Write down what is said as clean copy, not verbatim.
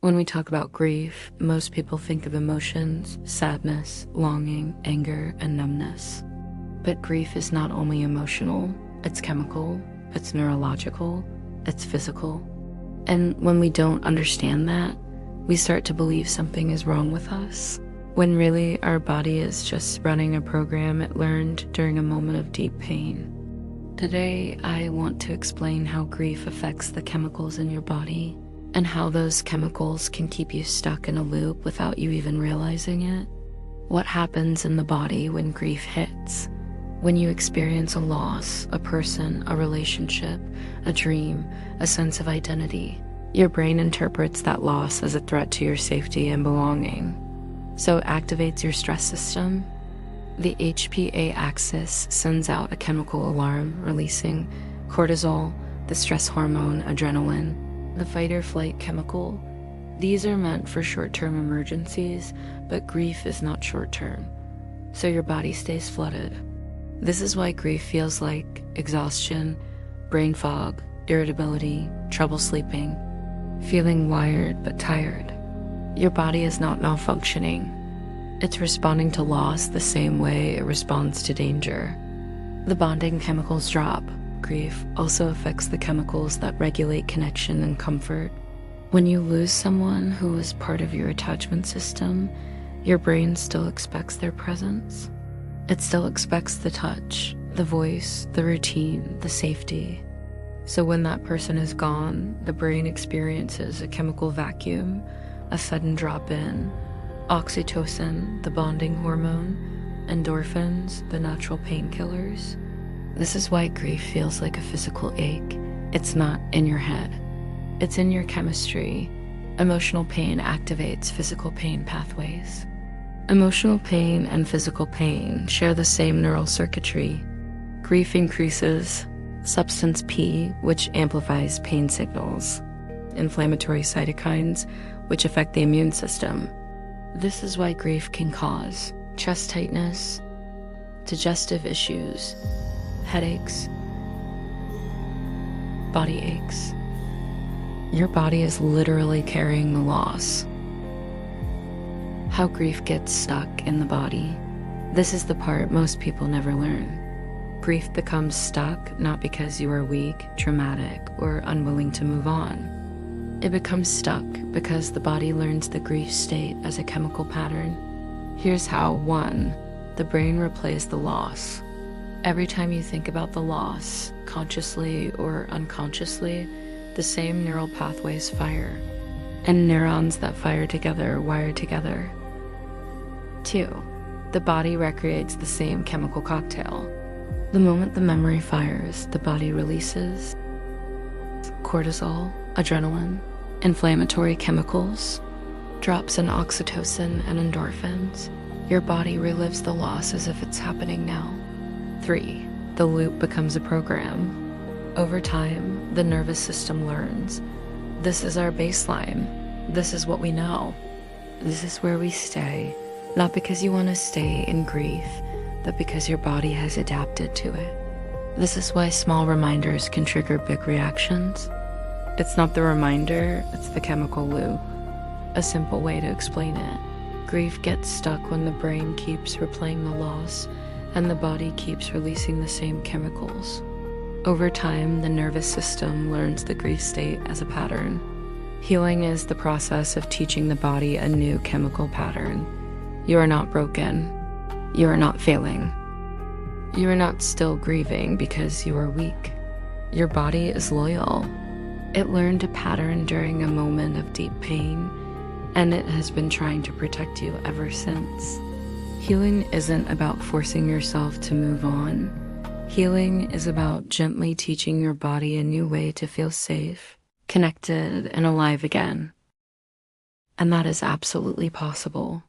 When we talk about grief, most people think of emotions, sadness, longing, anger, and numbness. But grief is not only emotional, it's chemical, it's neurological, it's physical. And when we don't understand that, we start to believe something is wrong with us, when really our body is just running a program it learned during a moment of deep pain. Today, I want to explain how grief affects the chemicals in your body and how those chemicals can keep you stuck in a loop without you even realizing it. What happens in the body when grief hits? When you experience a loss, a person, a relationship, a dream, a sense of identity, your brain interprets that loss as a threat to your safety and belonging. So it activates your stress system. The HPA axis sends out a chemical alarm, releasing cortisol, the stress hormone, adrenaline, the fight or flight chemical. These are meant for short-term emergencies, but grief is not short-term, so your body stays flooded. This is why grief feels like exhaustion, brain fog, irritability, trouble sleeping, feeling wired but tired. Your body is not malfunctioning. It's responding to loss the same way it responds to danger. The bonding chemicals drop. Grief also affects the chemicals that regulate connection and comfort. When you lose someone who is part of your attachment system, your brain still expects their presence. It still expects the touch, the voice, the routine, the safety. So when that person is gone, the brain experiences a chemical vacuum, a sudden drop in. Oxytocin, the bonding hormone, endorphins, the natural painkillers. This is why grief feels like a physical ache. It's not in your head. It's in your chemistry. Emotional pain activates physical pain pathways. Emotional pain and physical pain share the same neural circuitry. Grief increases substance P, which amplifies pain signals, inflammatory cytokines, which affect the immune system. This is why grief can cause chest tightness, digestive issues, headaches, body aches. Your body is literally carrying the loss. How grief gets stuck in the body. This is the part most people never learn. Grief becomes stuck not because you are weak, traumatic, or unwilling to move on. It becomes stuck because the body learns the grief state as a chemical pattern. Here's how. 1. The brain replays the loss. Every time you think about the loss, consciously or unconsciously, the same neural pathways fire, and neurons that fire together wire together. 2. The body recreates the same chemical cocktail. The moment the memory fires, the body releases cortisol, adrenaline, inflammatory chemicals, drops in oxytocin and endorphins. Your body relives the loss as if it's happening now. 3. The loop becomes a program. Over time, the nervous system learns. This is our baseline. This is what we know. This is where we stay, not because you want to stay in grief, but because your body has adapted to it. This is why small reminders can trigger big reactions. It's not the reminder, it's the chemical loop. A simple way to explain it. Grief gets stuck when the brain keeps replaying the loss and the body keeps releasing the same chemicals. Over time, the nervous system learns the grief state as a pattern. Healing is the process of teaching the body a new chemical pattern. You are not broken. You are not failing. You are not still grieving because you are weak. Your body is loyal. It learned a pattern during a moment of deep pain, and it has been trying to protect you ever since. Healing isn't about forcing yourself to move on. Healing is about gently teaching your body a new way to feel safe, connected, and alive again. And that is absolutely possible.